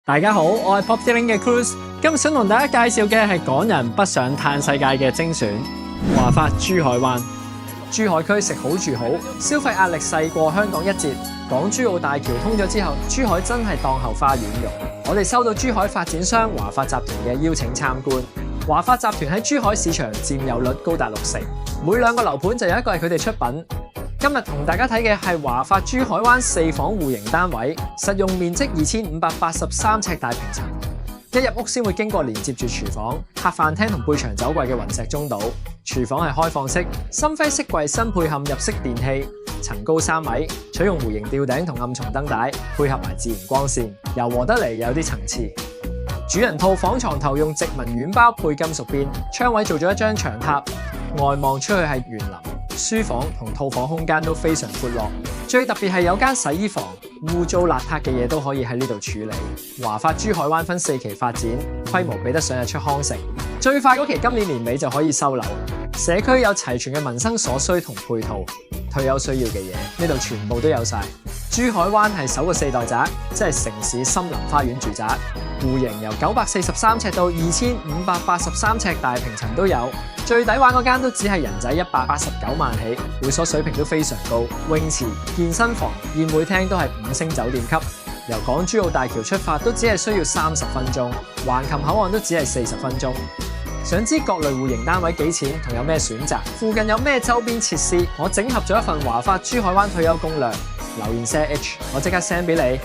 大家好，我係 PopDealing 嘅 Cruz， 今日想同大家介紹嘅係港人北上嘆世界嘅精選——華發珠海灣。珠海區食好住好，消費壓力細過香港一截。港珠澳大橋通咗之後，珠海真係當後花園用。我哋收到珠海發展商華發集團嘅邀請參觀。華發集團喺珠海市場佔有率高達60%，每2個樓盤就有一個係佢哋出品。今日同大家睇嘅係華發珠海灣4房戶型單位，實用面積2583尺大平層。一入屋先會經過連接住廚房、客飯廳同背牆走櫃嘅雲石中島。廚房係開放式，深輝飾櫃新配嵌入式電器，層高3米，採用弧形吊頂同暗松燈帶，配合埋自然光線，柔和得嚟有啲層次。主人套房床頭用直紋軟包配金屬邊，窗位做咗一張長榻，外望出去係園林。書房同套房空間都非常闊落，最特別係有間洗衣房，污糟邋遢嘅嘢都可以喺呢度處理。華發珠海灣分4期發展，規模比得上日出康城，最快嗰期今年年尾就可以收樓。社區有齊全嘅民生所需同配套，退休需要嘅嘢呢度全部都有晒。珠海灣係首個4代宅，即係城市森林花園住宅，戶型由943尺到2583尺大平層都有。最抵玩嗰間都只係人仔189萬起，會所水平都非常高，泳池、健身房、宴會廳都係5星酒店級。由港珠澳大橋出發都只係需要30分鐘，橫琴口岸都只係40分鐘。想知各類戶型單位幾錢同有咩選擇？附近有咩周邊設施？我整合咗一份華發珠海灣退休攻略，留言 set H， 我即刻 send 俾你。